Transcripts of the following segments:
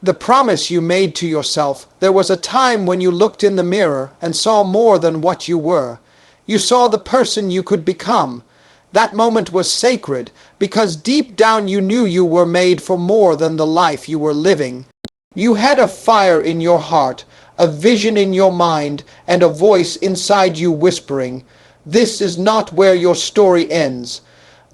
The promise you made to yourself. There was a time when you looked in the mirror and saw more than what you were. You saw the person you could become. That moment was sacred because deep down you knew you were made for more than the life you were living. You had a fire in your heart, a vision in your mind, and a voice inside you whispering, "This is not where your story ends."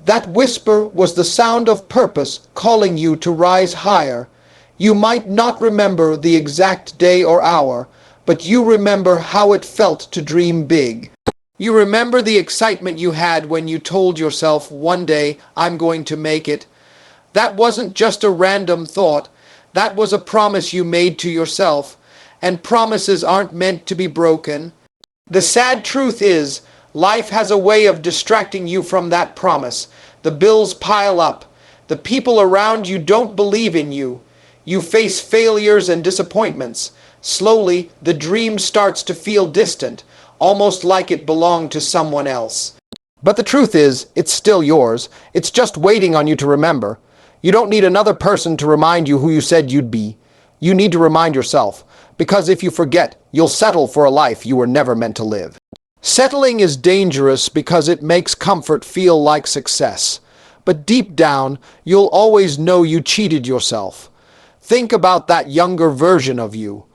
That whisper was the sound of purpose calling you to rise higher. You might not remember the exact day or hour, but you remember how it felt to dream big. You remember the excitement you had when you told yourself, "One day I'm going to make it." That wasn't just a random thought. That was a promise you made to yourself, and promises aren't meant to be broken. The sad truth is, life has a way of distracting you from that promise. The bills pile up. The people around you don't believe in you. You face failures and disappointments. Slowly, the dream starts to feel distant, almost like it belonged to someone else. But the truth is, it's still yours. It's just waiting on you to remember. You don't need another person to remind you who you said you'd be. You need to remind yourself, because if you forget, you'll settle for a life you were never meant to live. Settling is dangerous because it makes comfort feel like success. But deep down, you'll always know you cheated yourself. Think about that younger version of you,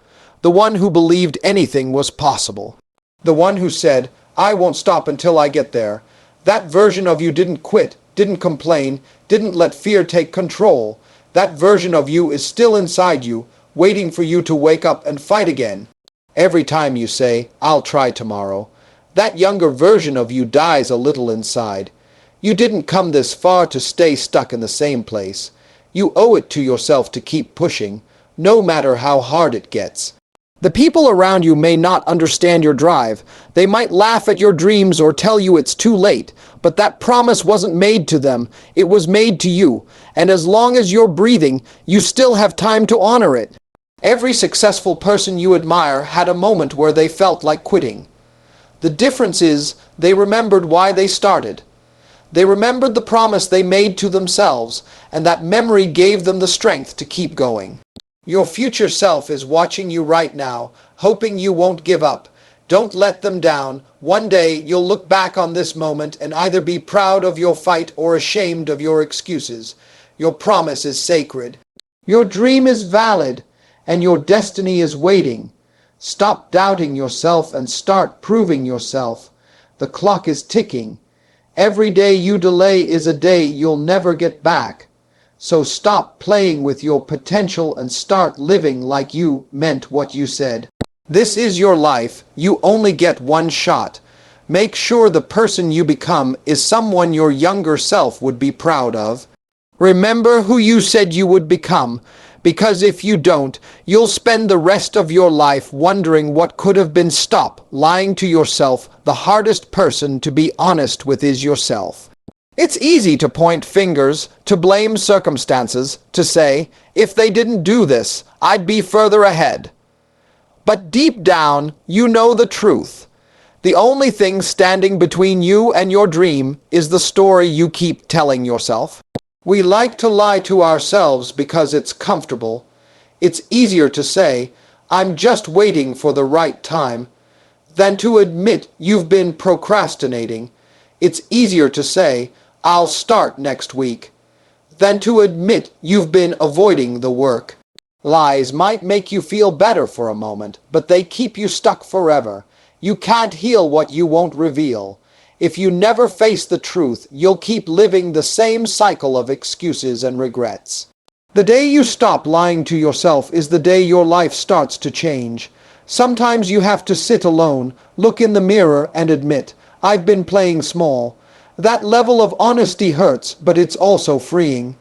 the one who believed anything was possible. The one who said, "I won't stop until I get there." That version of you didn't quit, didn't complain, didn't let fear take control. That version of you is still inside you, waiting for you to wake up and fight again. Every time you say, "I'll try tomorrow," that younger version of you dies a little inside. You didn't come this far to stay stuck in the same place. You owe it to yourself to keep pushing, no matter how hard it gets. The people around you may not understand your drive. They might laugh at your dreams or tell you it's too late, but that promise wasn't made to them. It was made to you, and as long as you're breathing, you still have time to honor it. Every successful person you admire had a moment where they felt like quitting. The difference is they remembered why they started. They remembered the promise they made to themselves, and that memory gave them the strength to keep going. Your future self is watching you right now, hoping you won't give up. Don't let them down. One day you'll look back on this moment and either be proud of your fight or ashamed of your excuses. Your promise is sacred. Your dream is valid, and your destiny is waiting. Stop doubting yourself and start proving yourself. The clock is ticking. Every day you delay is a day you'll never get back. So stop playing with your potential and start living like you meant what you said. This is your life. You only get one shot. Make sure the person you become is someone your younger self would be proud of. Remember who you said you would become, because if you don't, you'll spend the rest of your life wondering what could have been. Stop lying to yourself. The hardest person to be honest with is yourself. It's easy to point fingers, to blame circumstances, to say, "If they didn't do this, I'd be further ahead." But deep down, you know the truth. The only thing standing between you and your dream is the story you keep telling yourself. We like to lie to ourselves because it's comfortable. It's easier to say, "I'm just waiting for the right time," than to admit you've been procrastinating. It's easier to say, "I'll start next week," than to admit you've been avoiding the work. Lies might make you feel better for a moment, but they keep you stuck forever. You can't heal what you won't reveal. If you never face the truth, you'll keep living the same cycle of excuses and regrets. The day you stop lying to yourself is the day your life starts to change. Sometimes you have to sit alone, look in the mirror and admit, "I've been playing small." That level of honesty hurts, but it's also freeing.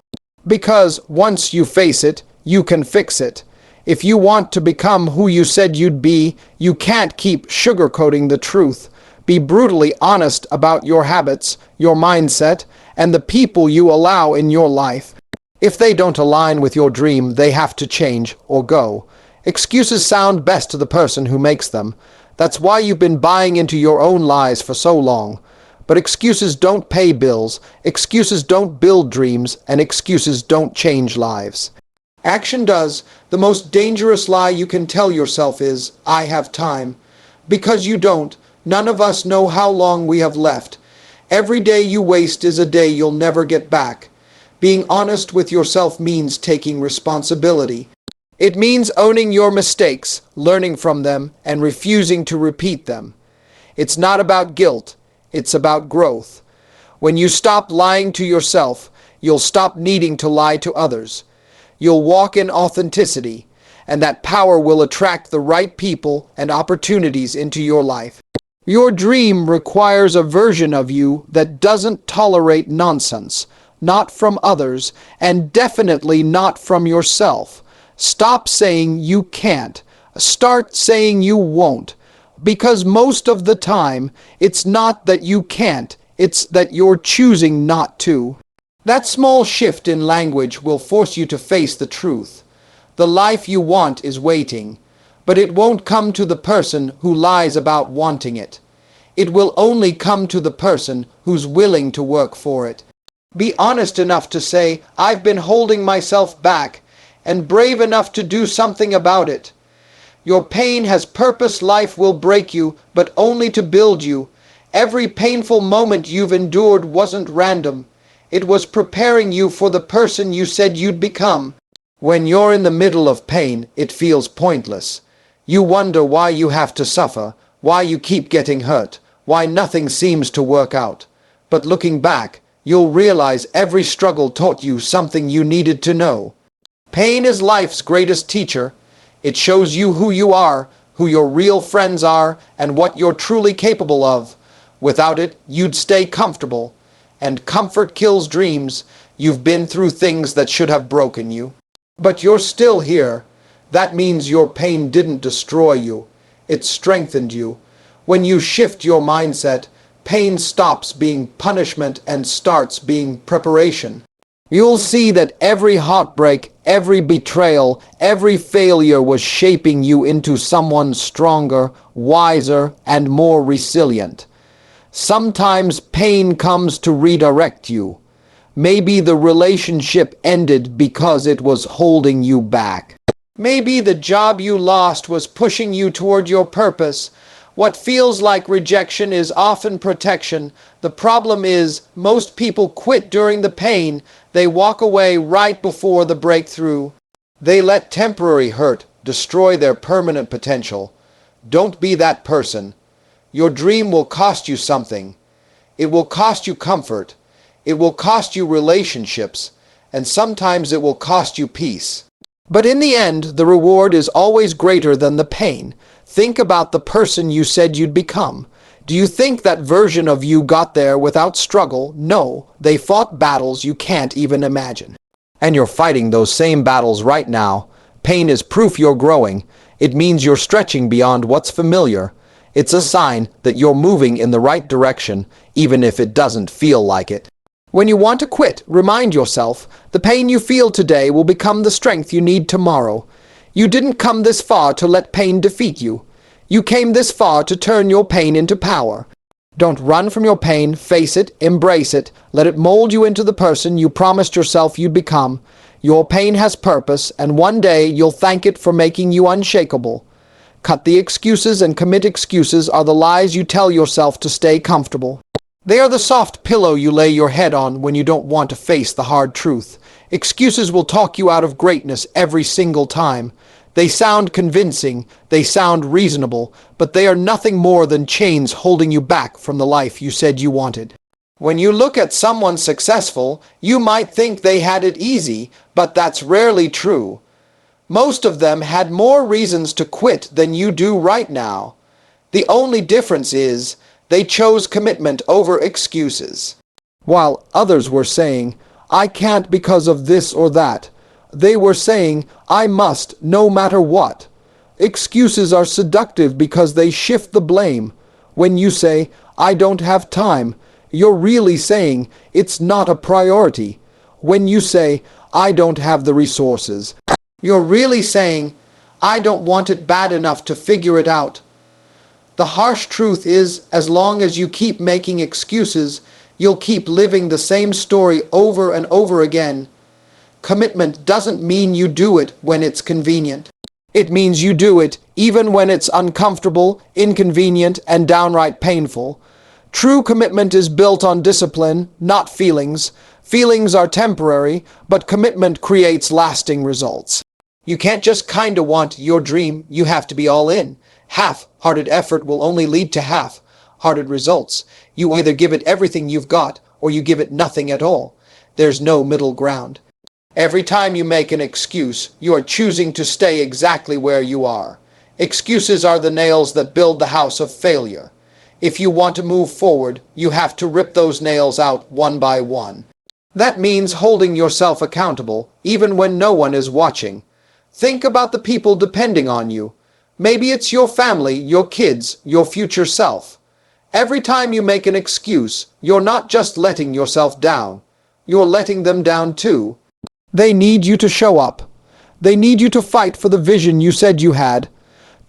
Because once you face it, you can fix it. If you want to become who you said you'd be, you can't keep sugarcoating the truth. Be brutally honest about your habits, your mindset, and the people you allow in your life. If they don't align with your dream, they have to change or go. Excuses sound best to the person who makes them. That's why you've been buying into your own lies for so long. But excuses don't pay bills, excuses don't build dreams, and excuses don't change lives. Action does. The most dangerous lie you can tell yourself is, I have time. Because you don't. None of us know how long we have left. Every day you waste is a day you'll never get back. Being honest with yourself means taking responsibility. It means owning your mistakes, learning from them, and refusing to repeat them. It's not about guilt. It's about growth. When you stop lying to yourself, you'll stop needing to lie to others. You'll walk in authenticity, and that power will attract the right people and opportunities into your life. Your dream requires a version of you that doesn't tolerate nonsense, not from others, and definitely not from yourself. Stop saying you can't. Start saying you won't. Because most of the time, it's not that you can't, it's that you're choosing not to. That small shift in language will force you to face the truth. The life you want is waiting, but it won't come to the person who lies about wanting it. It will only come to the person who's willing to work for it. Be honest enough to say, I've been holding myself back, and brave enough to do something about it. Your pain has purpose. Life will break you, but only to build you. Every painful moment you've endured wasn't random. It was preparing you for the person you said you'd become. When you're in the middle of pain, it feels pointless. You wonder why you have to suffer, why you keep getting hurt, why nothing seems to work out. But looking back, you'll realize every struggle taught you something you needed to know. Pain is life's greatest teacher. It shows you who you are, who your real friends are, and what you're truly capable of. Without it, you'd stay comfortable. And comfort kills dreams. You've been through things that should have broken you. But you're still here. That means your pain didn't destroy you. It strengthened you. When you shift your mindset, pain stops being punishment and starts being preparation. You'll see that every heartbreak, every betrayal, every failure was shaping you into someone stronger, wiser, and more resilient. Sometimes pain comes to redirect you. Maybe the relationship ended because it was holding you back. Maybe the job you lost was pushing you toward your purpose. What feels like rejection is often protection. The problem is, most people quit during the pain. They walk away right before the breakthrough. They let temporary hurt destroy their permanent potential. Don't be that person. Your dream will cost you something. It will cost you comfort. It will cost you relationships. And sometimes it will cost you peace. But in the end, the reward is always greater than the pain. Think about the person you said you'd become. Do you think that version of you got there without struggle? No, they fought battles you can't even imagine. And you're fighting those same battles right now. Pain is proof you're growing. It means you're stretching beyond what's familiar. It's a sign that you're moving in the right direction, even if it doesn't feel like it. When you want to quit, remind yourself, the pain you feel today will become the strength you need tomorrow. You didn't come this far to let pain defeat you. You came this far to turn your pain into power. Don't run from your pain, face it, embrace it, let it mold you into the person you promised yourself you'd become. Your pain has purpose, and one day you'll thank it for making you unshakable. Cut the excuses and commit. Excuses are the lies you tell yourself to stay comfortable. They are the soft pillow you lay your head on when you don't want to face the hard truth. Excuses will talk you out of greatness every single time. They sound convincing, they sound reasonable, but they are nothing more than chains holding you back from the life you said you wanted. When you look at someone successful, you might think they had it easy, but that's rarely true. Most of them had more reasons to quit than you do right now. The only difference is they chose commitment over excuses. While others were saying, I can't because of this or that, they were saying, I must, no matter what. Excuses are seductive because they shift the blame. When you say, I don't have time, you're really saying, it's not a priority. When you say, I don't have the resources, you're really saying, I don't want it bad enough to figure it out. The harsh truth is, as long as you keep making excuses, you'll keep living the same story over and over again. Commitment doesn't mean you do it when it's convenient. It means you do it even when it's uncomfortable, inconvenient, and downright painful. True commitment is built on discipline, not feelings. Feelings are temporary, but commitment creates lasting results. You can't just kinda want your dream, you have to be all in. Half-hearted effort will only lead to half-hearted results. You either give it everything you've got, or you give it nothing at all. There's no middle ground. Every time you make an excuse, you are choosing to stay exactly where you are. Excuses are the nails that build the house of failure. If you want to move forward, you have to rip those nails out one by one. That means holding yourself accountable, even when no one is watching. Think about the people depending on you. Maybe it's your family, your kids, your future self. Every time you make an excuse, you're not just letting yourself down. You're letting them down too. They need you to show up. They need you to fight for the vision you said you had.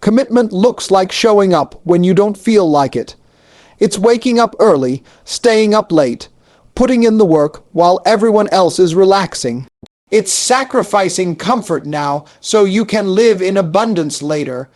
Commitment looks like showing up when you don't feel like it. It's waking up early, staying up late, putting in the work while everyone else is relaxing. It's sacrificing comfort now so you can live in abundance later.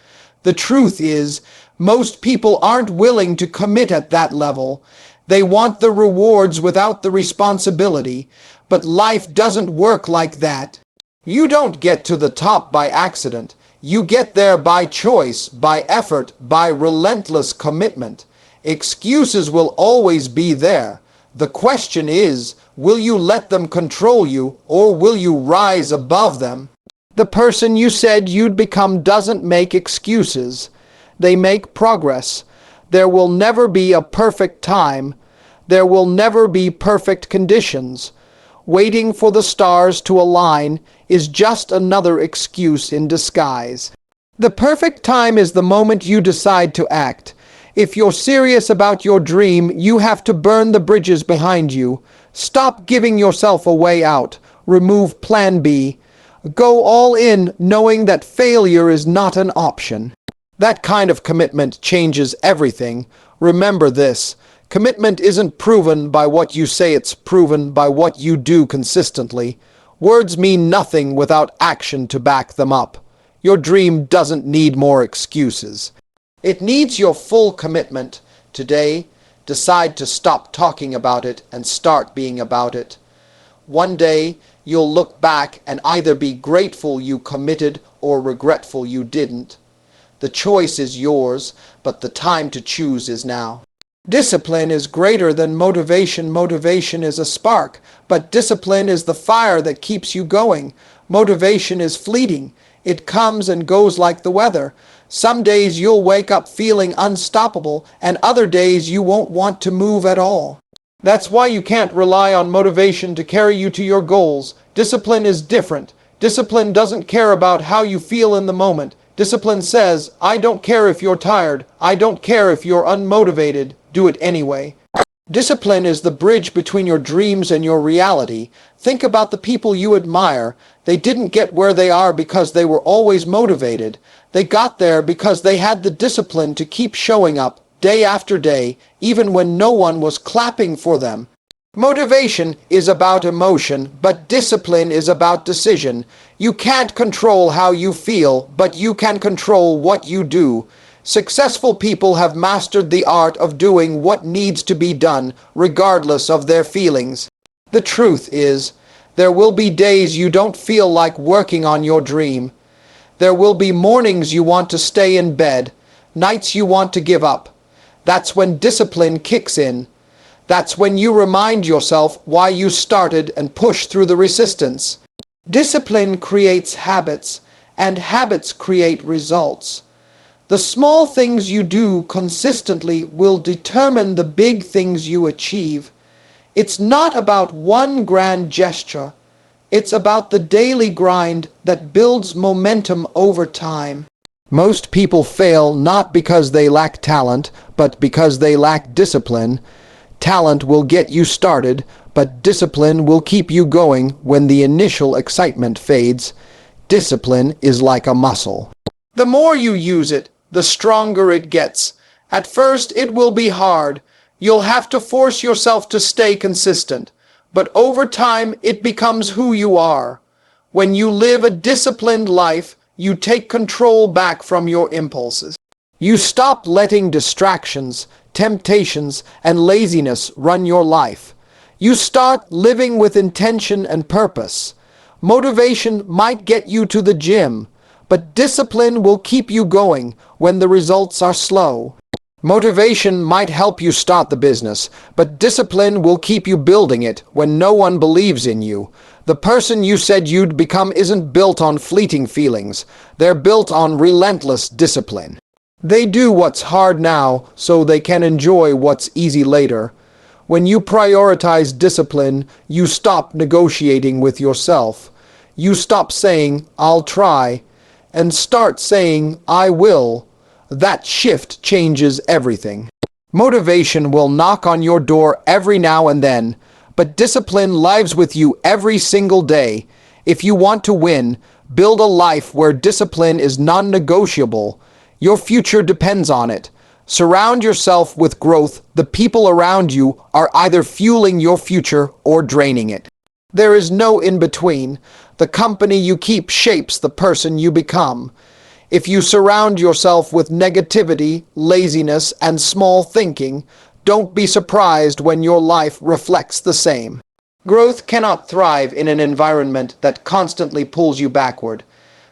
The truth is, most people aren't willing to commit at that level. They want the rewards without the responsibility. But life doesn't work like that. You don't get to the top by accident. You get there by choice, by effort, by relentless commitment. Excuses will always be there. The question is, will you let them control you, or will you rise above them? The person you said you'd become doesn't make excuses. They make progress. There will never be a perfect time. There will never be perfect conditions. Waiting for the stars to align is just another excuse in disguise. The perfect time is the moment you decide to act. If you're serious about your dream, you have to burn the bridges behind you. Stop giving yourself a way out. Remove Plan B. Go all in knowing that failure is not an option. That kind of commitment changes everything. Remember this. Commitment isn't proven by what you say, it's proven by what you do consistently. Words mean nothing without action to back them up. Your dream doesn't need more excuses. It needs your full commitment. Today, decide to stop talking about it and start being about it. One day, you'll look back and either be grateful you committed or regretful you didn't. The choice is yours, but the time to choose is now. Discipline is greater than motivation. Motivation is a spark, but discipline is the fire that keeps you going. Motivation is fleeting. It comes and goes like the weather. Some days you'll wake up feeling unstoppable, and other days you won't want to move at all. That's why you can't rely on motivation to carry you to your goals. Discipline is different. Discipline doesn't care about how you feel in the moment. Discipline says, I don't care if you're tired. I don't care if you're unmotivated. Do it anyway. Discipline is the bridge between your dreams and your reality. Think about the people you admire. They didn't get where they are because they were always motivated. They got there because they had the discipline to keep showing up day after day, even when no one was clapping for them. Motivation is about emotion, but discipline is about decision. You can't control how you feel, but you can control what you do. Successful people have mastered the art of doing what needs to be done, regardless of their feelings. The truth is, there will be days you don't feel like working on your dream. There will be mornings you want to stay in bed, nights you want to give up. That's when discipline kicks in. That's when you remind yourself why you started and push through the resistance. Discipline creates habits, and habits create results. The small things you do consistently will determine the big things you achieve. It's not about one grand gesture. It's about the daily grind that builds momentum over time. Most people fail not because they lack talent, but because they lack discipline. Talent will get you started, but discipline will keep you going when the initial excitement fades. Discipline is like a muscle. The more you use it, the stronger it gets. At first, it will be hard. You'll have to force yourself to stay consistent. But over time, it becomes who you are. When you live a disciplined life, you take control back from your impulses. You stop letting distractions, temptations, and laziness run your life. You start living with intention and purpose. Motivation might get you to the gym, but discipline will keep you going when the results are slow. Motivation might help you start the business, but discipline will keep you building it when no one believes in you. The person you said you'd become isn't built on fleeting feelings. They're built on relentless discipline. They do what's hard now so they can enjoy what's easy later. When you prioritize discipline, you stop negotiating with yourself. You stop saying, "I'll try," and start saying, "I will." That shift changes everything. Motivation will knock on your door every now and then, but discipline lives with you every single day. If you want to win, build a life where discipline is non-negotiable. Your future depends on it. Surround yourself with growth. The people around you are either fueling your future or draining it. There is no in-between. The company you keep shapes the person you become. If you surround yourself with negativity, laziness, and small thinking, don't be surprised when your life reflects the same. Growth cannot thrive in an environment that constantly pulls you backward.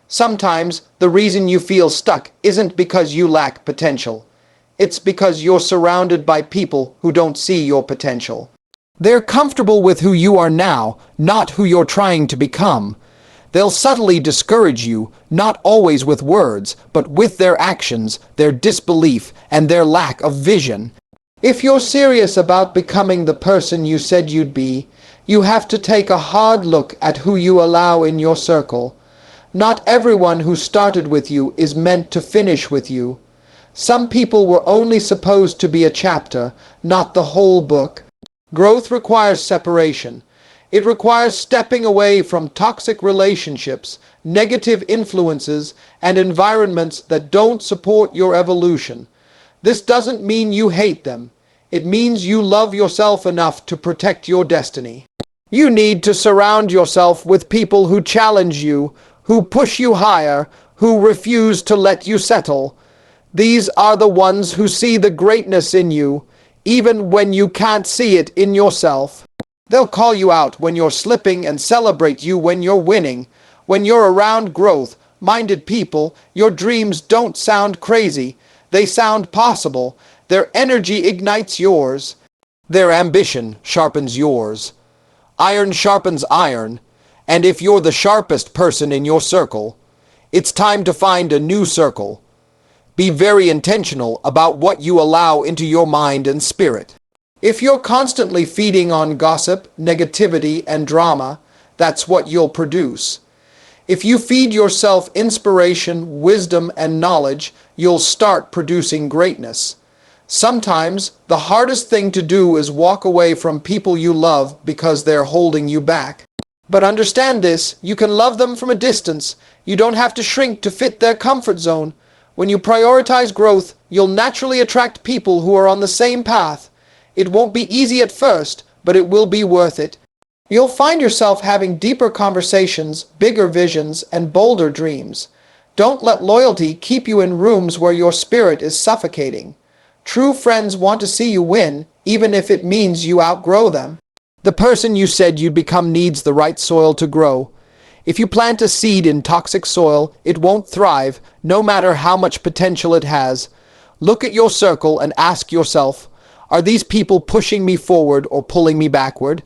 Sometimes the reason you feel stuck isn't because you lack potential. It's because you're surrounded by people who don't see your potential. They're comfortable with who you are now, not who you're trying to become. They'll subtly discourage you, not always with words, but with their actions, their disbelief, and their lack of vision. If you're serious about becoming the person you said you'd be, you have to take a hard look at who you allow in your circle. Not everyone who started with you is meant to finish with you. Some people were only supposed to be a chapter, not the whole book. Growth requires separation. It requires stepping away from toxic relationships, negative influences, and environments that don't support your evolution. This doesn't mean you hate them. It means you love yourself enough to protect your destiny. You need to surround yourself with people who challenge you, who push you higher, who refuse to let you settle. These are the ones who see the greatness in you, even when you can't see it in yourself. They'll call you out when you're slipping and celebrate you when you're winning. When you're around growth-minded people, your dreams don't sound crazy. They sound possible. Their energy ignites yours. Their ambition sharpens yours. Iron sharpens iron. And if you're the sharpest person in your circle, it's time to find a new circle. Be very intentional about what you allow into your mind and spirit. If you're constantly feeding on gossip, negativity, and drama, that's what you'll produce. If you feed yourself inspiration, wisdom, and knowledge, you'll start producing greatness. Sometimes the hardest thing to do is walk away from people you love because they're holding you back. But understand this, you can love them from a distance. You don't have to shrink to fit their comfort zone. When you prioritize growth, you'll naturally attract people who are on the same path. It won't be easy at first, but it will be worth it. You'll find yourself having deeper conversations, bigger visions, and bolder dreams. Don't let loyalty keep you in rooms where your spirit is suffocating. True friends want to see you win, even if it means you outgrow them. The person you said you'd become needs the right soil to grow. If you plant a seed in toxic soil, it won't thrive, no matter how much potential it has. Look at your circle and ask yourself, are these people pushing me forward or pulling me backward?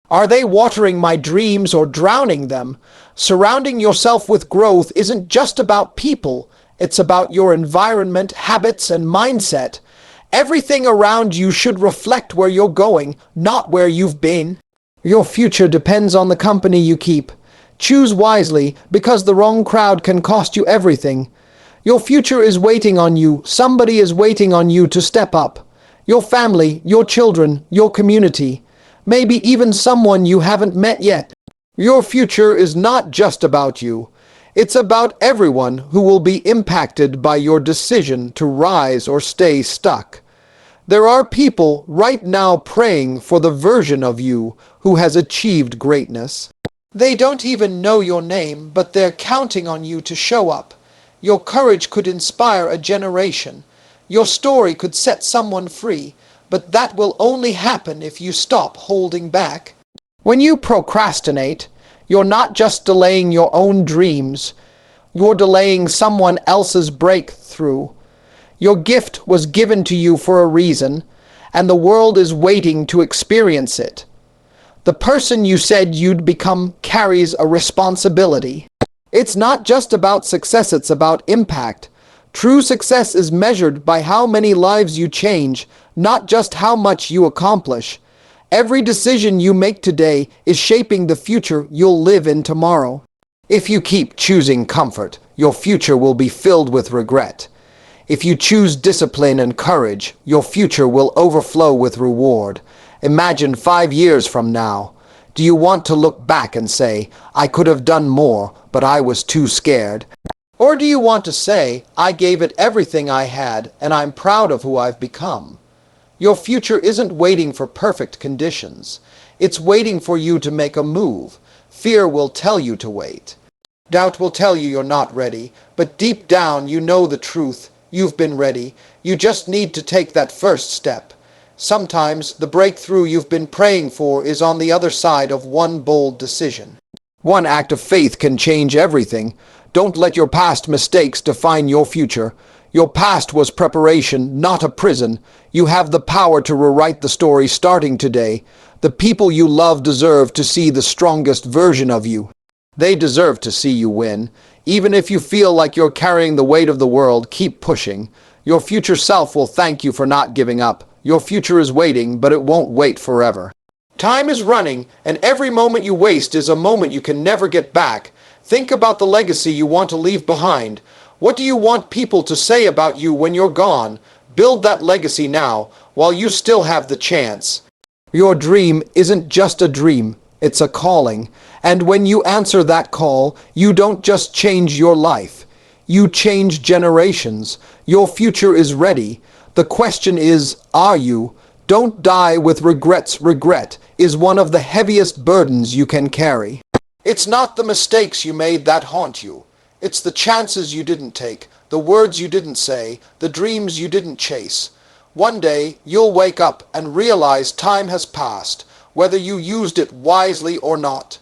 Are they watering my dreams or drowning them? Surrounding yourself with growth isn't just about people. It's about your environment, habits, and mindset. Everything around you should reflect where you're going, not where you've been. Your future depends on the company you keep. Choose wisely, because the wrong crowd can cost you everything. Your future is waiting on you. Somebody is waiting on you to step up. Your family, your children, your community, maybe even someone you haven't met yet. Your future is not just about you. It's about everyone who will be impacted by your decision to rise or stay stuck. There are people right now praying for the version of you who has achieved greatness. They don't even know your name, but they're counting on you to show up. Your courage could inspire a generation. Your story could set someone free, but that will only happen if you stop holding back. When you procrastinate, you're not just delaying your own dreams, you're delaying someone else's breakthrough. Your gift was given to you for a reason, and the world is waiting to experience it. The person you said you'd become carries a responsibility. It's not just about success, it's about impact. True success is measured by how many lives you change, not just how much you accomplish. Every decision you make today is shaping the future you'll live in tomorrow. If you keep choosing comfort, your future will be filled with regret. If you choose discipline and courage, your future will overflow with reward. Imagine 5 years from now. Do you want to look back and say, I could have done more, but I was too scared? Or do you want to say, I gave it everything I had, and I'm proud of who I've become? Your future isn't waiting for perfect conditions. It's waiting for you to make a move. Fear will tell you to wait. Doubt will tell you you're not ready, but deep down you know the truth. You've been ready. You just need to take that first step. Sometimes the breakthrough you've been praying for is on the other side of one bold decision. One act of faith can change everything. Don't let your past mistakes define your future. Your past was preparation, not a prison. You have the power to rewrite the story starting today. The people you love deserve to see the strongest version of you. They deserve to see you win. Even if you feel like you're carrying the weight of the world, keep pushing. Your future self will thank you for not giving up. Your future is waiting, but it won't wait forever. Time is running, and every moment you waste is a moment you can never get back. Think about the legacy you want to leave behind. What do you want people to say about you when you're gone? Build that legacy now, while you still have the chance. Your dream isn't just a dream, it's a calling. And when you answer that call, you don't just change your life. You change generations. Your future is ready. The question is, are you? Don't die with regrets. Regret is one of the heaviest burdens you can carry. It's not the mistakes you made that haunt you. It's the chances you didn't take, the words you didn't say, the dreams you didn't chase. One day, you'll wake up and realize time has passed, whether you used it wisely or not.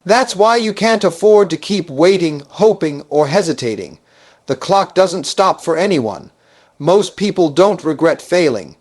That's why you can't afford to keep waiting, hoping, or hesitating. The clock doesn't stop for anyone. Most people don't regret failing.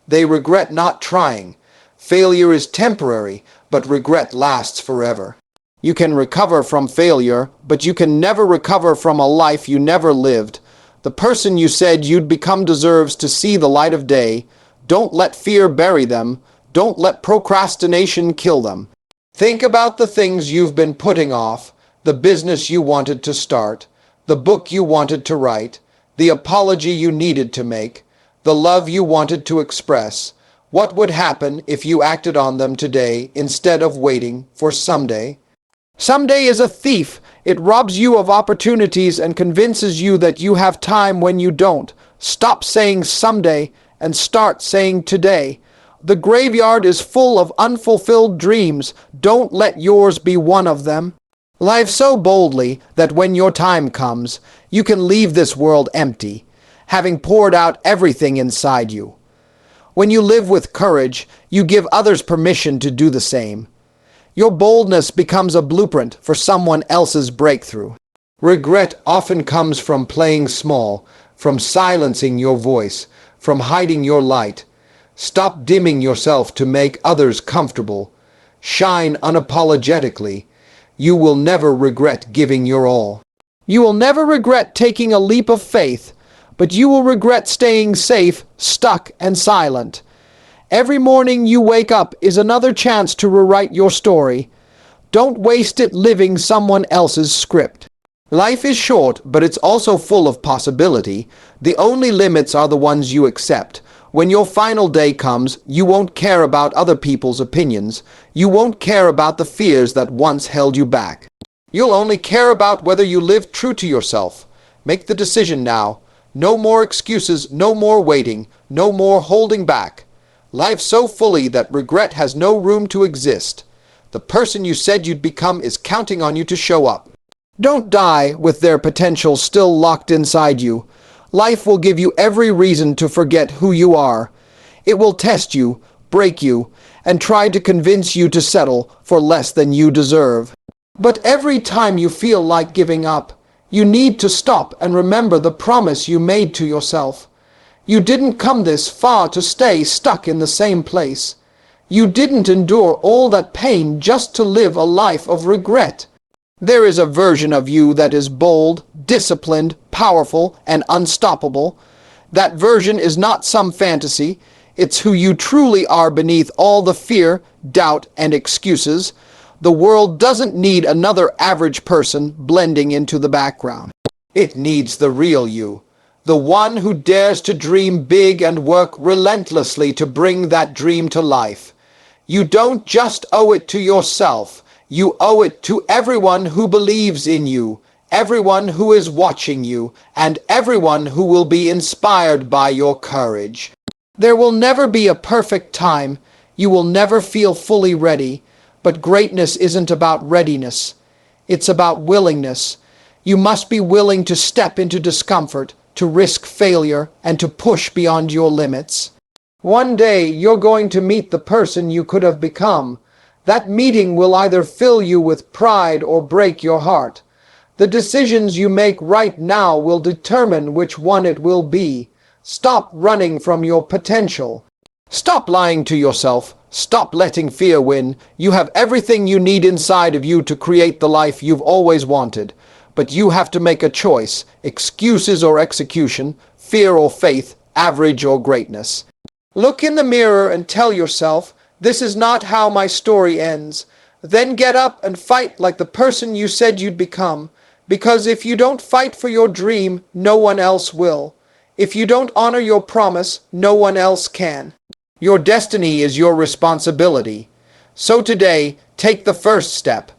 They regret not trying. Failure is temporary, but regret lasts forever. You can recover from failure, but you can never recover from a life you never lived. The person you said you'd become deserves to see the light of day. Don't let fear bury them. Don't let procrastination kill them. Think about the things you've been putting off, the business you wanted to start, the book you wanted to write, the apology you needed to make, the love you wanted to express. What would happen if you acted on them today instead of waiting for someday? Someday is a thief. It robs you of opportunities and convinces you that you have time when you don't. Stop saying someday and start saying today. The graveyard is full of unfulfilled dreams. Don't let yours be one of them. Live so boldly that when your time comes, you can leave this world empty, having poured out everything inside you. When you live with courage, you give others permission to do the same. Your boldness becomes a blueprint for someone else's breakthrough. Regret often comes from playing small, from silencing your voice, from hiding your light. Stop dimming yourself to make others comfortable. Shine unapologetically. You will never regret giving your all. You will never regret taking a leap of faith, but you will regret staying safe, stuck, and silent. Every morning you wake up is another chance to rewrite your story. Don't waste it living someone else's script. Life is short, but it's also full of possibility. The only limits are the ones you accept. When your final day comes, you won't care about other people's opinions. You won't care about the fears that once held you back. You'll only care about whether you live true to yourself. Make the decision now. No more excuses, no more waiting, no more holding back. Live so fully that regret has no room to exist. The person you said you'd become is counting on you to show up. Don't die with their potential still locked inside you. Life will give you every reason to forget who you are. It will test you, break you, and try to convince you to settle for less than you deserve. But every time you feel like giving up, you need to stop and remember the promise you made to yourself. You didn't come this far to stay stuck in the same place. You didn't endure all that pain just to live a life of regret. There is a version of you that is bold, disciplined, powerful, and unstoppable. That version is not some fantasy. It's who you truly are beneath all the fear, doubt, and excuses. The world doesn't need another average person blending into the background. It needs the real you, the one who dares to dream big and work relentlessly to bring that dream to life. You don't just owe it to yourself. You owe it to everyone who believes in you, everyone who is watching you, and everyone who will be inspired by your courage. There will never be a perfect time. You will never feel fully ready. But greatness isn't about readiness. It's about willingness. You must be willing to step into discomfort, to risk failure, and to push beyond your limits. One day you're going to meet the person you could have become. That meeting will either fill you with pride or break your heart. The decisions you make right now will determine which one it will be. Stop running from your potential. Stop lying to yourself. Stop letting fear win. You have everything you need inside of you to create the life you've always wanted. But you have to make a choice. Excuses or execution, fear or faith, average or greatness. Look in the mirror and tell yourself, this is not how my story ends. Then get up and fight like the person you said you'd become. Because if you don't fight for your dream, no one else will. If you don't honor your promise, no one else can. Your destiny is your responsibility. So today, take the first step.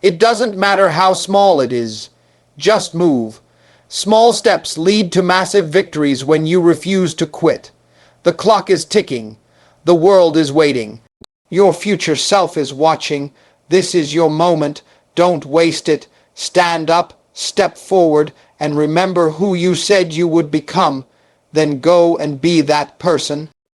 It doesn't matter how small it is. Just move. Small steps lead to massive victories when you refuse to quit. The clock is ticking. The world is waiting. Your future self is watching. This is your moment. Don't waste it. Stand up, step forward, and remember who you said you would become. Then go and be that person.